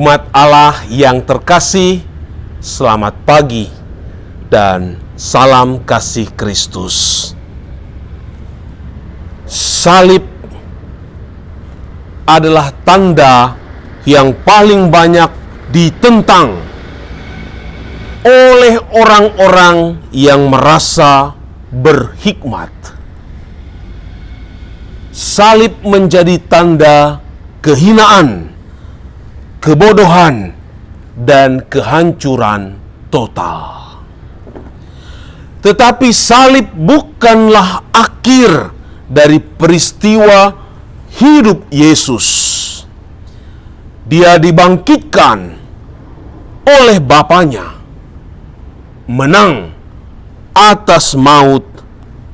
Umat Allah yang terkasih, selamat pagi dan salam kasih Kristus. Salib adalah tanda yang paling banyak ditentang oleh orang-orang yang merasa berhikmat. Salib menjadi tanda kehinaan, kebodohan, dan kehancuran total. Tetapi salib bukanlah akhir dari peristiwa hidup Yesus. Dia dibangkitkan oleh Bapanya, menang atas maut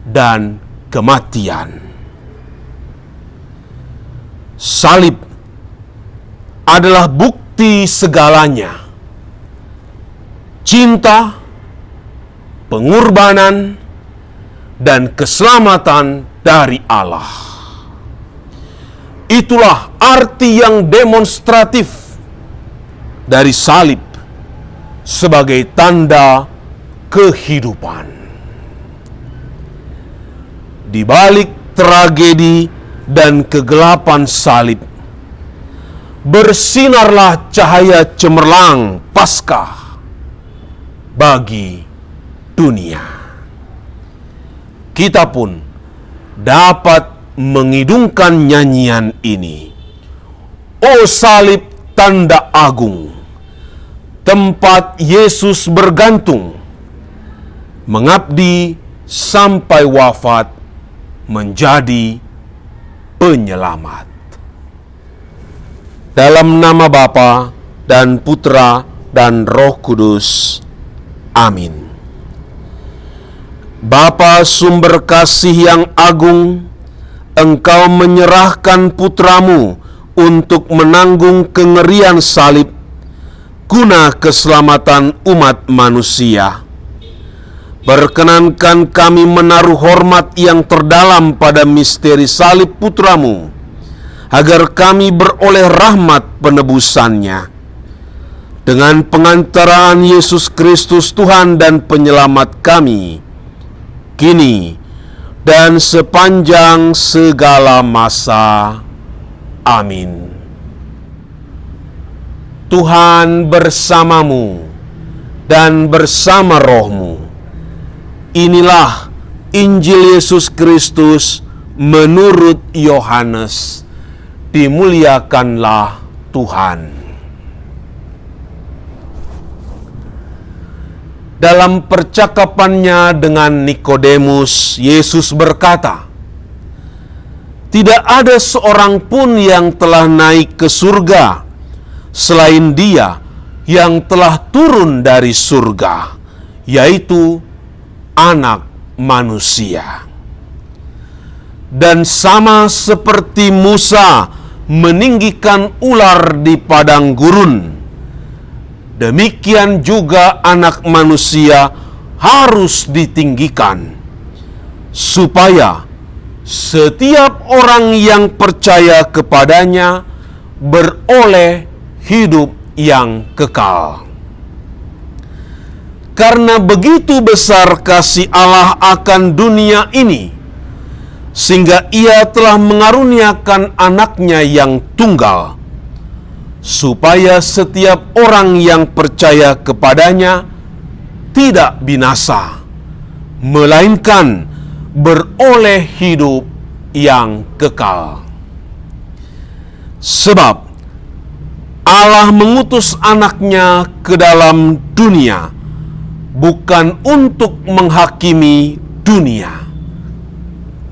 dan kematian. Salib adalah bukti segalanya. Cinta, pengorbanan, dan keselamatan dari Allah. Itulah arti yang demonstratif dari salib sebagai tanda kehidupan. Di balik tragedi dan kegelapan salib, bersinarlah cahaya cemerlang Paskah bagi dunia. Kita pun dapat mengidungkan nyanyian ini. O salib tanda agung, tempat Yesus bergantung, mengabdi sampai wafat menjadi penyelamat. Dalam nama Bapa dan Putra dan Roh Kudus. Amin. Bapa sumber kasih yang agung, Engkau menyerahkan putramu untuk menanggung kengerian salib guna keselamatan umat manusia. Perkenankan kami menaruh hormat yang terdalam pada misteri salib putramu, agar kami beroleh rahmat penebusannya. Dengan pengantaraan Yesus Kristus Tuhan dan Penyelamat kami, kini dan sepanjang segala masa. Amin. Tuhan bersamamu dan bersama rohmu. Inilah Injil Yesus Kristus menurut Yohanes. Dimuliakanlah Tuhan. Dalam percakapannya dengan Nikodemus, Yesus berkata, "Tidak ada seorang pun yang telah naik ke surga selain Dia yang telah turun dari surga, yaitu Anak Manusia. Dan sama seperti Musa meninggikan ular di padang gurun, demikian juga Anak Manusia harus ditinggikan, supaya setiap orang yang percaya kepadanya beroleh hidup yang kekal. Karena begitu besar kasih Allah akan dunia ini, sehingga Ia telah mengaruniakan Anaknya yang tunggal, supaya setiap orang yang percaya kepadanya tidak binasa, melainkan beroleh hidup yang kekal. Sebab Allah mengutus Anaknya ke dalam dunia bukan untuk menghakimi dunia,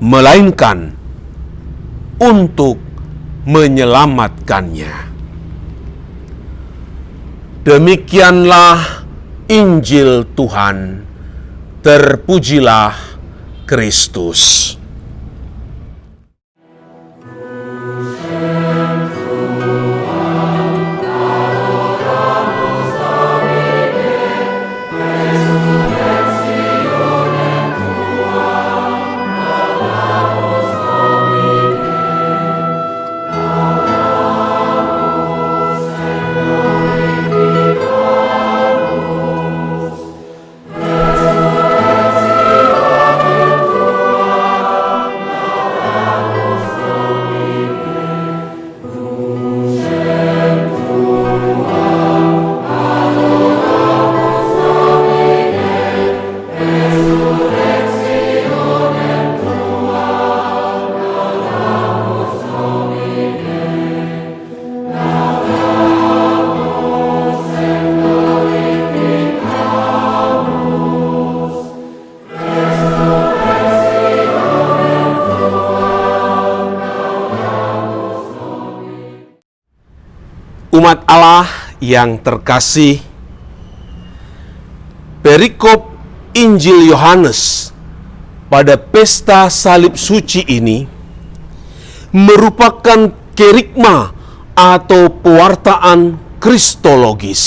melainkan untuk menyelamatkannya." Demikianlah Injil Tuhan. Terpujilah Kristus. Umat Allah yang terkasih, perikop Injil Yohanes pada pesta salib suci ini merupakan kerigma atau pewartaan kristologis.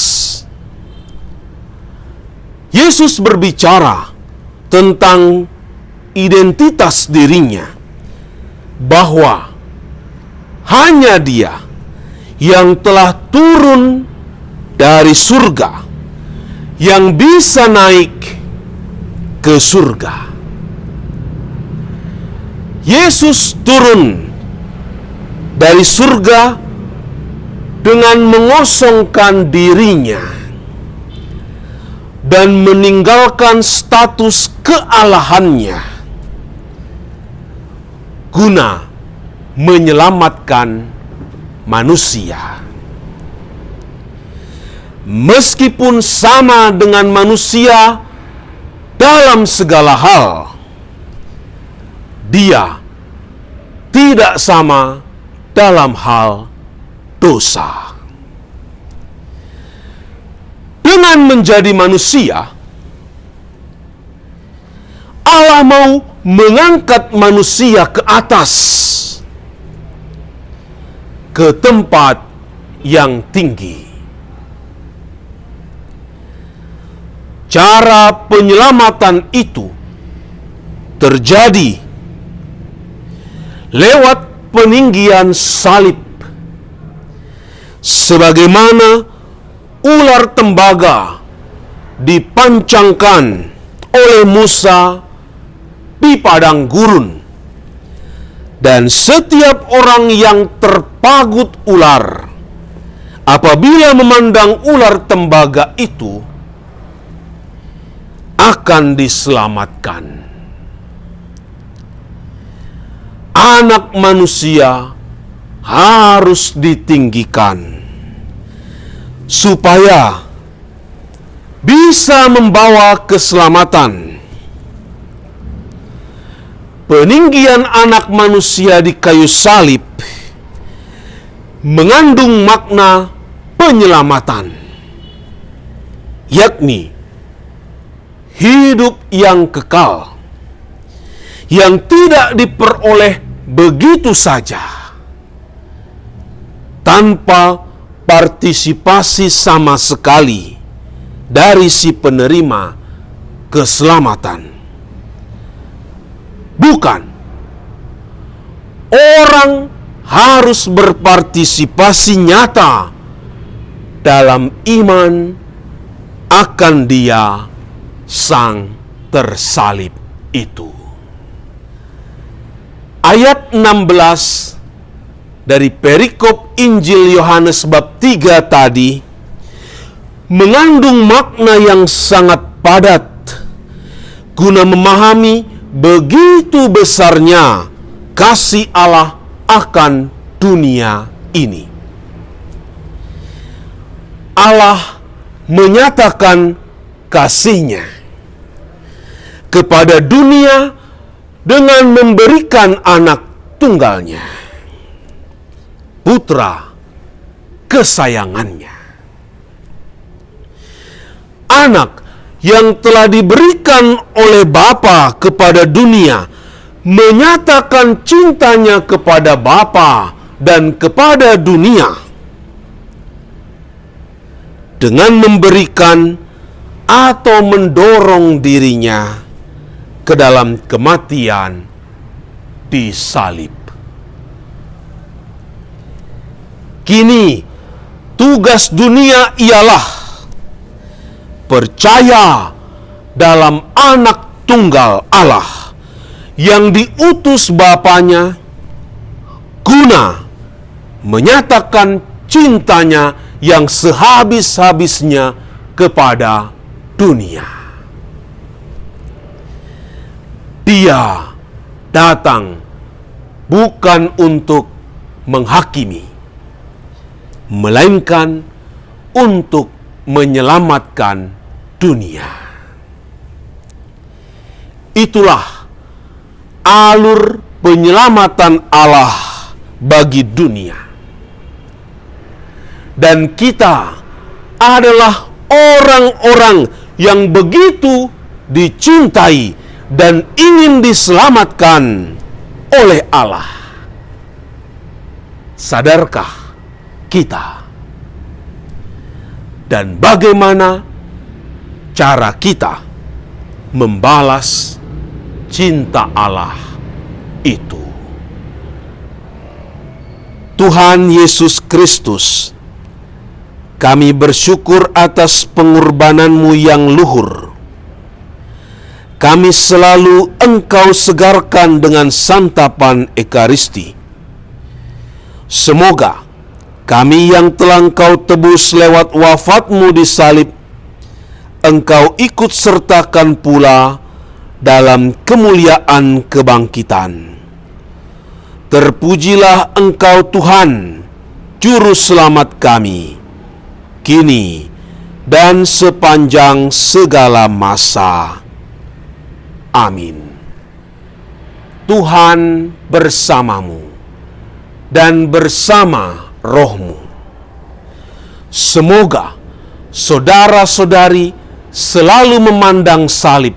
Yesus berbicara tentang identitas dirinya, bahwa hanya Dia yang telah turun dari surga yang bisa naik ke surga. Yesus turun dari surga dengan mengosongkan dirinya dan meninggalkan status kealahannya guna menyelamatkan manusia. Meskipun sama dengan manusia dalam segala hal, Dia tidak sama dalam hal dosa. Dengan menjadi manusia, Allah mau mengangkat manusia ke atas, ke tempat yang tinggi. Cara penyelamatan itu terjadi lewat peninggian salib, sebagaimana ular tembaga dipancangkan oleh Musa di padang gurun, dan setiap orang yang terpagut ular apabila memandang ular tembaga itu akan diselamatkan. Anak manusia harus ditinggikan supaya bisa membawa keselamatan. Peninggian anak manusia di kayu salib mengandung makna penyelamatan, yakni hidup yang kekal, yang tidak diperoleh begitu saja, tanpa partisipasi sama sekali dari si penerima keselamatan. Bukan, orang harus berpartisipasi nyata dalam iman akan Dia Sang tersalib itu. Ayat 16 dari perikop Injil Yohanes bab 3 tadi mengandung makna yang sangat padat guna memahami begitu besarnya kasih Allah akan dunia ini. Allah menyatakan kasih-Nya kepada dunia dengan memberikan anak tunggalnya, putra kesayangannya. Anak yang telah diberikan oleh Bapa kepada dunia menyatakan cintanya kepada Bapa dan kepada dunia dengan memberikan atau mendorong dirinya ke dalam kematian di salib. Kini tugas dunia ialah percaya dalam anak tunggal Allah yang diutus Bapanya guna menyatakan cintanya yang sehabis-habisnya kepada dunia. Dia datang bukan untuk menghakimi, melainkan untuk menyelamatkan dunia. Itulah alur penyelamatan Allah bagi dunia. dan kita adalah orang-orang yang begitu dicintai dan ingin diselamatkan oleh Allah. Sadarkah kita? Dan bagaimana cara kita membalas cinta Allah itu? Tuhan Yesus Kristus, kami bersyukur atas pengorbanan-Mu yang luhur. Kami selalu Engkau segarkan dengan santapan Ekaristi. Semoga kami yang telah Engkau tebus lewat wafat-Mu di salib, Engkau ikut sertakan pula dalam kemuliaan kebangkitan. Terpujilah Engkau Tuhan, Juru Selamat kami, kini dan sepanjang segala masa. Amin. Tuhan bersamamu dan bersama rohmu. Semoga saudara-saudari selalu memandang salib,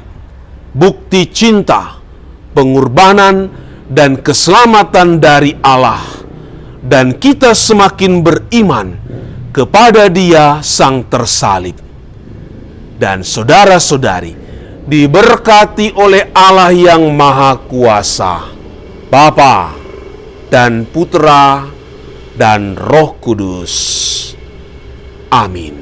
bukti cinta, pengorbanan, dan keselamatan dari Allah, dan kita semakin beriman kepada Dia Sang tersalib. Dan saudara-saudari diberkati oleh Allah yang Maha Kuasa, Bapa dan Putra dan Roh Kudus. Amin.